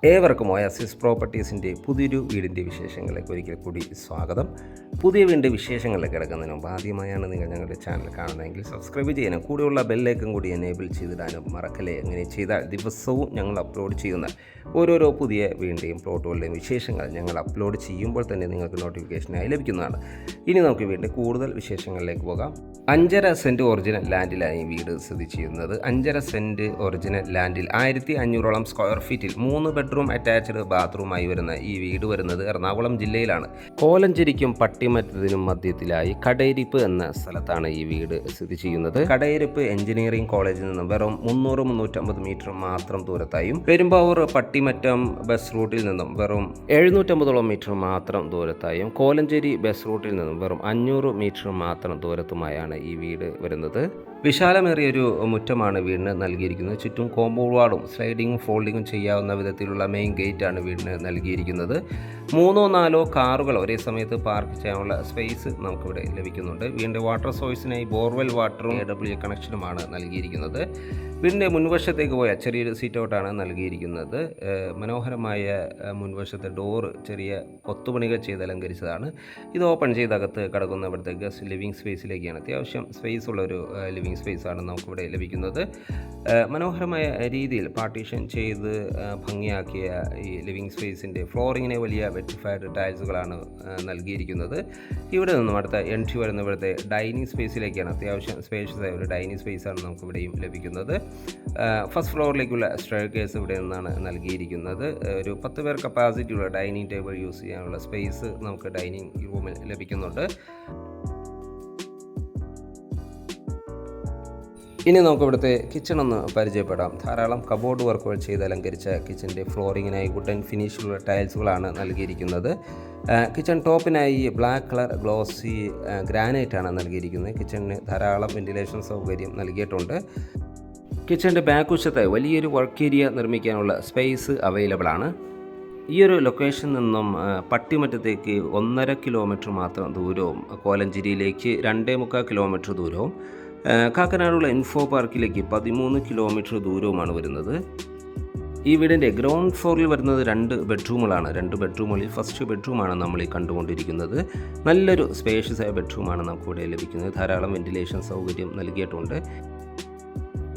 ഏവർക്കും ഒയാസിസ് പ്രോപ്പർട്ടീസിൻ്റെ പുതിയൊരു വീടിൻ്റെ വിശേഷങ്ങളിലേക്ക് ഒരിക്കൽ കൂടി സ്വാഗതം. പുതിയ വീടിൻ്റെ വിശേഷങ്ങളിലേക്ക് കിടക്കുന്നതിന് മുമ്പ് ആദ്യമായാണ് നിങ്ങൾ ഞങ്ങളുടെ ചാനൽ കാണുന്നതെങ്കിൽ സബ്സ്ക്രൈബ് ചെയ്യാനും കൂടെയുള്ള ബെല്ലൈക്കൺ കൂടി എനേബിൾ ചെയ്തിടാനും മറക്കല്ലേ. അങ്ങനെ ചെയ്താൽ ദിവസവും ഞങ്ങൾ അപ്ലോഡ് ചെയ്യുന്ന ഓരോരോ പുതിയ വീടിൻ്റെയും പ്ലോട്ടുകളുടെയും വിശേഷങ്ങൾ ഞങ്ങൾ അപ്ലോഡ് ചെയ്യുമ്പോൾ തന്നെ നിങ്ങൾക്ക് നോട്ടിഫിക്കേഷനായി ലഭിക്കുന്നതാണ്. ഇനി നമുക്ക് വീടിൻ്റെ കൂടുതൽ വിശേഷങ്ങളിലേക്ക് പോകാം. 5.5 സെൻറ്റ് ഒറിജിനൽ ലാൻഡിലാണ് ഈ വീട് സ്ഥിതി ചെയ്യുന്നത്. 5.5 സെൻറ്റ് ഒറിജിനൽ ലാൻഡിൽ 1500 സ്ക്വയർ ഫീറ്റിൽ 3 ബെഡ്റൂം അറ്റാച്ച്ഡ് ബാത്റൂമായി വരുന്ന ഈ വീട് വരുന്നത് എറണാകുളം ജില്ലയിലാണ്. കോലഞ്ചേരിക്കും പട്ടിമറ്റത്തിനും മധ്യത്തിലായി കടയിരിപ്പ് എന്ന സ്ഥലത്താണ് ഈ വീട് സ്ഥിതി ചെയ്യുന്നത്. കടയിരിപ്പ് എഞ്ചിനീയറിംഗ് കോളേജിൽ നിന്നും വെറും 300-350 മീറ്റർ മാത്രം ദൂരത്തായും പെരുമ്പാവൂർ പട്ടിമറ്റം ബസ് റൂട്ടിൽ നിന്നും വെറും 750 മീറ്റർ മാത്രം ദൂരത്തായും കോലഞ്ചേരി ബസ് റൂട്ടിൽ നിന്നും വെറും 500 മീറ്റർ മാത്രം ദൂരത്തുമായാണ് ഈ വീട് വരുന്നത്. വിശാലമേറിയൊരു മുറ്റമാണ് വീടിന് നൽകിയിരിക്കുന്നത്. ചുറ്റും കോമ്പൗണ്ട് വാളും സ്ലൈഡിങ്ങും ഫോൾഡിങ്ങും ചെയ്യാവുന്ന വിധത്തിലുള്ള മെയിൻ ഗേറ്റാണ് വീടിന് നൽകിയിരിക്കുന്നത്. 3-4 കാറുകൾ ഒരേ സമയത്ത് പാർക്ക് ചെയ്യാനുള്ള സ്പേസ് നമുക്കിവിടെ ലഭിക്കുന്നുണ്ട്. വീടിൻ്റെ വാട്ടർ സോഴ്സിനായി ബോർവെൽ വാട്ടറും AWA കണക്ഷനുമാണ് നൽകിയിരിക്കുന്നത്. വീടിൻ്റെ മുൻവശത്തേക്ക് പോയ ചെറിയൊരു സീറ്റ് ഔട്ടാണ് നൽകിയിരിക്കുന്നത്. മനോഹരമായ മുൻവശത്തെ ഡോറ് ചെറിയ കൊത്തുപണികൾ ചെയ്ത് അലങ്കരിച്ചതാണ്. ഇത് ഓപ്പൺ ചെയ്തകത്ത് കടക്കുന്ന ഇവിടുത്തെ ഗസ്റ്റ് ലിവിങ് സ്പേസിലേക്കാണ്. അത്യാവശ്യം സ്പേസ് ഉള്ളൊരു ലിവിങ് സ്പേസാണ് നമുക്കിവിടെ ലഭിക്കുന്നത്. മനോഹരമായ രീതിയിൽ പാർട്ടീഷൻ ചെയ്ത് ഭംഗിയാക്കിയ ഈ ലിവിങ് സ്പേസിൻ്റെ ഫ്ലോറിങ്ങിനെ വലിയ വെറ്റിഫൈഡ് ടൈൽസുകളാണ് നൽകിയിരിക്കുന്നത്. ഇവിടെ നിന്നും അടുത്ത എൻട്രി വരുന്ന ഇവിടുത്തെ ഡൈനിങ് സ്പേസിലേക്കാണ്. അത്യാവശ്യം സ്പേഷ്യസ് ആയ ഒരു ഡൈനിങ് സ്പേസാണ് നമുക്കിവിടെയും ലഭിക്കുന്നത്. ഫസ്റ്റ് ഫ്ലോറിലേക്കുള്ള സ്റ്റെയർകേസ് ഇവിടെ നിന്നാണ് നൽകിയിരിക്കുന്നത്. ഒരു 10 പേർ കപ്പാസിറ്റിയുള്ള ഡൈനിങ് ടേബിൾ യൂസ് ചെയ്യാനുള്ള സ്പേസ് നമുക്ക് ഡൈനിങ് റൂമിൽ ലഭിക്കുന്നുണ്ട്. ഇനി നമുക്ക് ഇവിടുത്തെ കിച്ചൺ ഒന്ന് പരിചയപ്പെടാം. ധാരാളം കബോർഡ് വർക്കുകൾ ചെയ്ത് അലങ്കരിച്ച കിച്ചൻ്റെ ഫ്ലോറിങ്ങിനായി വുഡൻ ഫിനിഷിലുള്ള ടൈൽസുകളാണ് നൽകിയിരിക്കുന്നത്. കിച്ചൺ ടോപ്പിനായി ബ്ലാക്ക് കളർ ഗ്ലോസി ഗ്രാനൈറ്റാണ് നൽകിയിരിക്കുന്നത്. കിച്ചണിന് ധാരാളം വെന്റിലേഷൻ സൗകര്യം നൽകിയിട്ടുണ്ട്. കിച്ചൻ്റെ ബാക്ക് വശത്തായി വലിയൊരു വർക്ക് ഏരിയ നിർമ്മിക്കാനുള്ള സ്പേസ് അവൈലബിൾ ആണ്. ഈ ഒരു ലൊക്കേഷനിൽ നിന്നും പട്ടിമറ്റത്തേക്ക് 1.5 കിലോമീറ്റർ മാത്രം ദൂരവും കോലഞ്ചേരിയിലേക്ക് 2.25 കിലോമീറ്റർ ദൂരവും കാക്കനാടുള്ള ഇൻഫോ പാർക്കിലേക്ക് 13 കിലോമീറ്റർ ദൂരവുമാണ് വരുന്നത്. ഈ വീടിൻ്റെ ഗ്രൗണ്ട് ഫ്ലോറിൽ വരുന്നത് 2 ബെഡ്റൂമുകളാണ്. 2 ബെഡ്റൂമുകളിൽ ഫസ്റ്റ് ബെഡ്റൂമാണ് നമ്മൾ ഈ കണ്ടുകൊണ്ടിരിക്കുന്നത്. നല്ലൊരു സ്പേഷ്യസ് ആയ ബെഡ്റൂമാണ് നമുക്കിവിടെ ലഭിക്കുന്നത്. ധാരാളം വെന്റിലേഷൻ സൗകര്യം നൽകിയിട്ടുണ്ട്.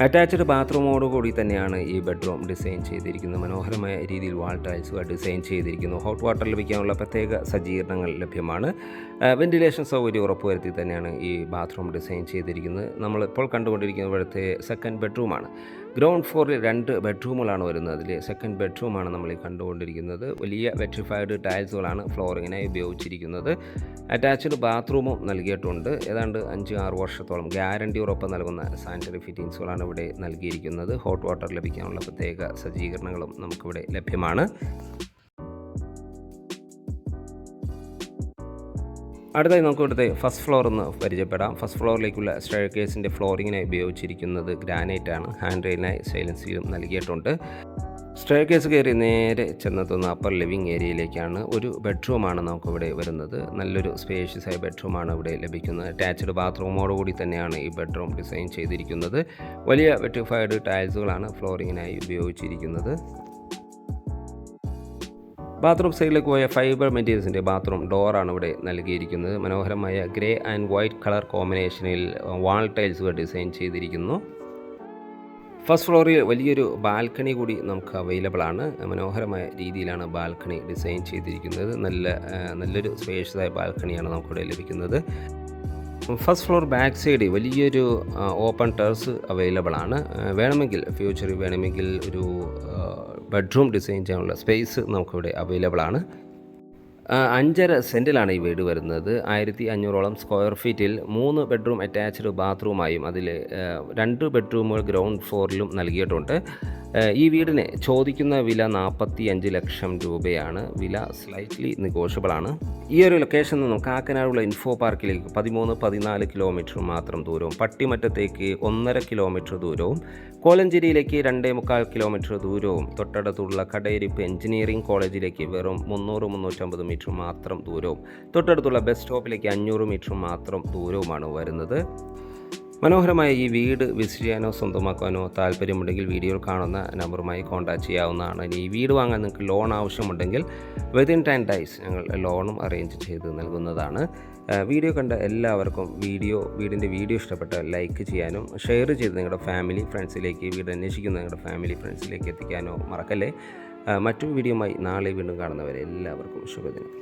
അറ്റാച്ച്ഡ് ബാത്റൂമോടുകൂടി തന്നെയാണ് ഈ ബെഡ്റൂം ഡിസൈൻ ചെയ്തിരിക്കുന്നത്. മനോഹരമായ രീതിയിൽ വാൾ ടൈൽസുകൾ ഡിസൈൻ ചെയ്തിരിക്കുന്നു. ഹോട്ട് വാട്ടർ ലഭിക്കാനുള്ള പ്രത്യേക സജ്ജീകരണങ്ങൾ ലഭ്യമാണ്. വെന്റിലേഷൻ സൗകര്യം ഉറപ്പുവരുത്തി തന്നെയാണ് ഈ ബാത്റൂം ഡിസൈൻ ചെയ്തിരിക്കുന്നത്. നമ്മളിപ്പോൾ കണ്ടുകൊണ്ടിരിക്കുന്ന ഇവിടുത്തെ സെക്കൻഡ് ബെഡ്റൂമാണ്. ഗ്രൗണ്ട് ഫ്ലോറിൽ 2 ബെഡ്റൂമുകളാണ് വരുന്നത്. അതിൽ സെക്കൻഡ് ബെഡ്റൂമാണ് നമ്മൾ ഈ കണ്ടുകൊണ്ടിരിക്കുന്നത്. വലിയ വെറ്റിഫൈഡ് ടൈൽസുകളാണ് ഫ്ലോറിങ്ങിനായി ഉപയോഗിച്ചിരിക്കുന്നത്. അറ്റാച്ച്ഡ് ബാത്റൂമും നൽകിയിട്ടുണ്ട്. ഏതാണ്ട് 5-6 വർഷത്തോളം ഗ്യാരണ്ടി ഉറപ്പ് നൽകുന്ന സാനിറ്ററി ഫിറ്റിങ്സുകളാണ് ഇവിടെ നൽകിയിരിക്കുന്നത്. ഹോട്ട് വാട്ടർ ലഭിക്കാനുള്ള പ്രത്യേക സജ്ജീകരണങ്ങളും നമുക്കിവിടെ ലഭ്യമാണ്. അടുത്തായി നമുക്ക് ഇവിടുത്തെ ഫസ്റ്റ് ഫ്ലോർ ഒന്ന് പരിചയപ്പെടാം. ഫസ്റ്റ് ഫ്ലോറിലേക്കുള്ള സ്റ്റെയർകേസിൻ്റെ ഫ്ലോറിങ്ങിനായി ഉപയോഗിച്ചിരിക്കുന്നത് ഗ്രാനൈറ്റാണ്. ഹാൻഡ് റെയിലിനായി സ്റ്റെയിൻലെസ് സ്റ്റീലും നൽകിയിട്ടുണ്ട്. സ്റ്റെയർകേസ് കയറി നേരെ ചെന്നെത്തുന്ന അപ്പർ ലിവിങ് ഏരിയയിലേക്കാണ്. ഒരു ബെഡ്റൂമാണ് നമുക്കിവിടെ വരുന്നത്. നല്ലൊരു സ്പേഷ്യസ് ആയ ബെഡ്റൂമാണ് ഇവിടെ ലഭിക്കുന്നത്. അറ്റാച്ച്ഡ് ബാത്റൂമോടുകൂടി തന്നെയാണ് ഈ ബെഡ്റൂം ഡിസൈൻ ചെയ്തിരിക്കുന്നത്. വലിയ വെറ്റിഫൈഡ് ടൈൽസുകളാണ് ഫ്ലോറിങ്ങിനായി ഉപയോഗിച്ചിരിക്കുന്നത്. ബാത്റൂം സൈഡിലേക്ക് പോയ ഫൈബർ മെറ്റീരിയൽസിൻ്റെ ബാത്റൂം ഡോറാണ് ഇവിടെ നൽകിയിരിക്കുന്നത്. മനോഹരമായ ഗ്രേ ആൻഡ് വൈറ്റ് കളർ കോമ്പിനേഷനിൽ വാൾ ടൈൽസുകൾ ഡിസൈൻ ചെയ്തിരിക്കുന്നു. ഫസ്റ്റ് ഫ്ലോറിൽ വലിയൊരു ബാൽക്കണി കൂടി നമുക്ക് അവൈലബിൾ ആണ്. മനോഹരമായ രീതിയിലാണ് ബാൽക്കണി ഡിസൈൻ ചെയ്തിരിക്കുന്നത്. നല്ലൊരു സ്പേഷ്യസ് ആയ ബാൽക്കണിയാണ് നമുക്കിവിടെ ലഭിക്കുന്നത്. ഫസ്റ്റ് ഫ്ലോർ ബാക്ക് സൈഡ് വലിയൊരു ഓപ്പൺ ടെറസ് അവൈലബിൾ ആണ്. ഫ്യൂച്ചറിൽ വേണമെങ്കിൽ ഒരു ബെഡ്റൂം ഡിസൈൻ ചെയ്യാനുള്ള സ്പേസ് നമുക്കിവിടെ അവൈലബിൾ ആണ്. 5.5 സെൻറ്റിലാണ് ഈ വീട് വരുന്നത്. 1500 സ്ക്വയർ ഫീറ്റിൽ 3 ബെഡ്റൂം അറ്റാച്ച്ഡ് ബാത്റൂമായും അതിൽ 2 ബെഡ്റൂമുകൾ ഗ്രൗണ്ട് ഫ്ലോറിലും നൽകിയിട്ടുണ്ട്. ഈ വീടിന് ചോദിക്കുന്ന വില 45 ലക്ഷം രൂപയാണ്. വില സ്ലൈറ്റ്ലി നെഗോഷ്യബിൾ ആണ്. ഈ ഒരു ലൊക്കേഷനിൽ നിന്നും കാക്കനാടുള്ള ഇൻഫോ പാർക്കിലേക്ക് 13-14 കിലോമീറ്റർ മാത്രം ദൂരവും പട്ടിമറ്റത്തേക്ക് 1.5 കിലോമീറ്റർ ദൂരവും കോലഞ്ചേരിയിലേക്ക് 2.25 കിലോമീറ്റർ ദൂരവും തൊട്ടടുത്തുള്ള കടയിരിപ്പ് എഞ്ചിനീയറിംഗ് കോളേജിലേക്ക് വെറും 300-350 മീറ്റർ മാത്രം ദൂരവും തൊട്ടടുത്തുള്ള ബസ് സ്റ്റോപ്പിലേക്ക് 500 മീറ്റർ മാത്രം ദൂരവുമാണ് വരുന്നത്. മനോഹരമായ ഈ വീട് വിസിറ്റ് ചെയ്യാനോ സ്വന്തമാക്കാനോ താല്പര്യമുണ്ടെങ്കിൽ വീഡിയോയിൽ കാണുന്ന നമ്പറുമായി കോൺടാക്റ്റ് ചെയ്യാവുന്നതാണ്. ഇനി ഈ വീട് വാങ്ങാൻ നിങ്ങൾക്ക് ലോൺ ആവശ്യമുണ്ടെങ്കിൽ വിതിൻ 10 ഡേയ്സ് ഞങ്ങൾ ലോണും അറേഞ്ച് ചെയ്ത് നൽകുന്നതാണ്. വീഡിയോ കണ്ട എല്ലാവർക്കും വീടിൻ്റെ വീഡിയോ ഇഷ്ടപ്പെട്ടാൽ ലൈക്ക് ചെയ്യാനും ഷെയർ ചെയ്ത് നിങ്ങളുടെ ഫാമിലി ഫ്രണ്ട്സിലേക്ക്, വീട് അന്വേഷിക്കുന്ന നിങ്ങളുടെ ഫാമിലി ഫ്രണ്ട്സിലേക്ക് എത്തിക്കാനോ മറക്കല്ലേ. മറ്റൊരു വീഡിയോയുമായി നാളെ വീണ്ടും കാണുന്നവരെ എല്ലാവർക്കും ശുഭദിനം.